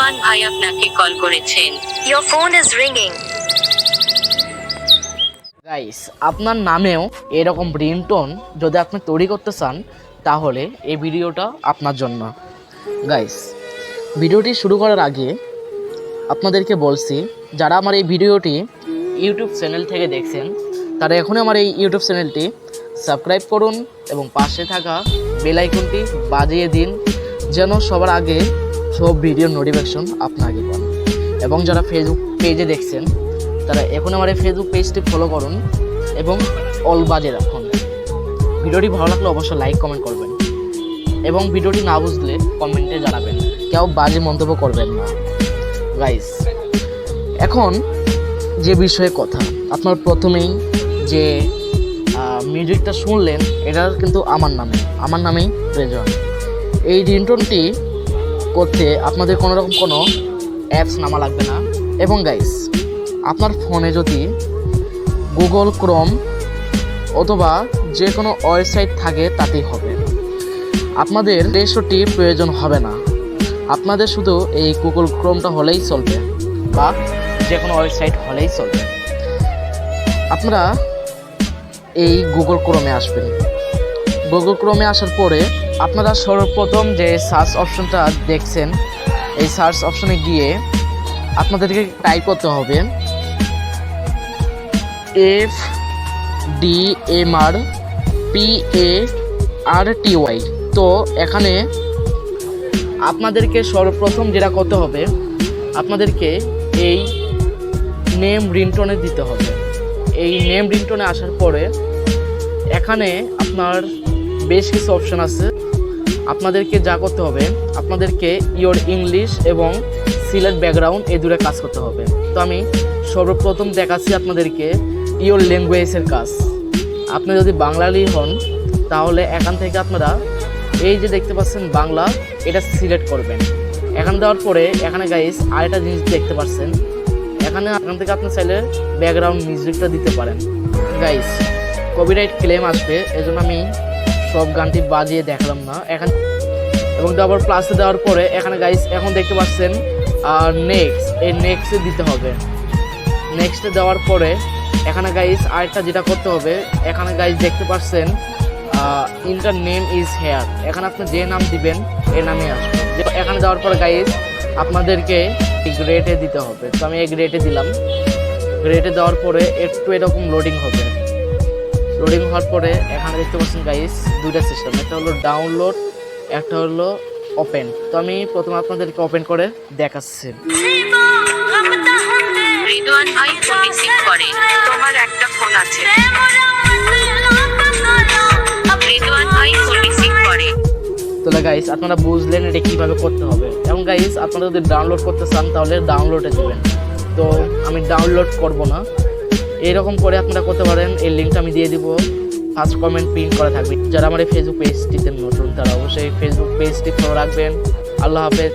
রিদওয়ান ভাই আপনাকে কল করেছেন। Your phone is ringing. Guys, আপনার নামেও এরকম রিংটোন যদি আপনি তৈরি করতে চান তাহলে এই ভিডিওটা আপনার জন্য। গাইস, ভিডিওটি শুরু করার আগে আপনাদেরকে বলছি, যারা আমার এই ভিডিওটি ইউটিউব চ্যানেল থেকে দেখছেন তারা এখনই আমার এই ইউটিউব চ্যানেলটি সাবস্ক্রাইব করুন এবং পাশে থাকা বেল আইকনটি বাজিয়ে দিন, যেন সবার আগে সব ভিডিওর নোটিফিকেশন আপনাকে পান। এবং যারা ফেসবুক পেজে দেখছেন তারা এখন আমার এই ফেসবুক পেজটি ফলো করুন এবং অল বাজে রাখুন। ভিডিওটি ভালো লাগলে অবশ্যই লাইক কমেন্ট করবেন এবং ভিডিওটি না বুঝলে কমেন্টে জানাবেন, কেউ বাজে মন্তব্য করবেন না। গাইস, এখন যে বিষয়ে কথা, আপনার প্রথমেই যে মিউজিকটা শুনলেন এটা কিন্তু আমার নামেই রেজওয়ান। এই রিংটোনটি করতে আপনাদের কোনোরকম কোনো অ্যাপস নামা লাগবে না। এবং গাইস, আপনার ফোনে যদি গুগল ক্রোম অথবা যে কোনো ওয়েবসাইট থাকে তাতেই হবে, আপনাদের রেশোটি প্রয়োজন হবে না। আপনাদের শুধু এই গুগল ক্রোমটা হলেই চলবে বা যে কোনো ওয়েবসাইট হলেই চলবে। আপনারা এই গুগল ক্রোমে আসবেন। গুগল ক্রোমে আসার পরে আপনারা সর্বপ্রথম যে সার্চ অপশনটা দেখছেন এই সার্চ অপশনে গিয়ে আপনাদেরকে টাইপ করতে হবে FDMRPARTY। তো এখানে আপনাদেরকে সর্বপ্রথম যেটা করতে হবে, আপনাদেরকে এই নেম রিংটোনে দিতে হবে। এই নেম রিংটোনে আসার পরে এখানে আপনার বেশ কিছু অপশন আছে। আপনাদেরকে যা করতে হবে, আপনাদেরকে ইয়োর ইংলিশ এবং সিলেক্ট ব্যাকগ্রাউন্ড এই দূরে কাজ করতে হবে। তো আমি সর্বপ্রথম দেখাচ্ছি আপনাদেরকে ইয়োর ল্যাঙ্গুয়েজের কাজ। আপনি যদি বাঙালি হন তাহলে এখান থেকে আপনারা এই যে দেখতে পাচ্ছেন বাংলা, এটা সিলেক্ট করবেন। এখানে দেওয়ার পরে এখানে গাইস আরেকটা জিনিস দেখতে পাচ্ছেন, এখান থেকে আপনি চাইলে ব্যাকগ্রাউন্ড মিউজিকটা দিতে পারেন। গাইস, কপিরাইট ক্লেম আসবে, এজন্য আমি সব গানটি বাজিয়ে দেখালাম না এখানে। এবং আবার প্লাসে দেওয়ার পরে এখানে গাইস এখন দেখতে পাচ্ছেন নেক্সট, এই নেক্সটে দিতে হবে। নেক্সটে দেওয়ার পরে এখানে গাইস আরেকটা যেটা করতে হবে, এখানে গাইস দেখতে পাচ্ছেন ইন্টার নেম ইজ হেয়ার, এখানে আপনি যে নাম দিবেন এই নামে আসবে। এখানে দেওয়ার পরে গাইস আপনাদেরকে গ্রেটে দিতে হবে। তো আমি এই গ্রেটে দিলাম। গ্রেটে দেওয়ার পরে একটু এরকম লোডিং হবে। লোডিং হওয়ার পরে এখানে দেখতে পাচ্ছেন গাইস দুইটা সিস্টেম, একটা হলো ডাউনলোড, একটা হলো ওপেন। তো আমি প্রথমে আপনাদেরকে ওপেন করে দেখাচ্ছি। রিদওয়ান ভাই ফোন রিসিভ করে, তোমার একটা ফোন আছে। রিদওয়ান ভাই ফোন রিসিভ করে। তাহলে গাইস আপনারা বুঝলেন এটা কীভাবে করতে হবে। এবং গাইস আপনারা যদি ডাউনলোড করতে চান তাহলে ডাউনলোডে দেবেন। তো আমি ডাউনলোড করব না, এইরকম করে আপনারা করতে পারেন। এই লিঙ্কটা আমি দিয়ে দিব, ফার্স্ট কমেন্ট পিন করা থাকবে। যারা আমার এই ফেসবুক পেজটিতে নতুন তারা অবশ্যই ফেসবুক পেজটি ফলো রাখবেন। আল্লাহ হাফেজ।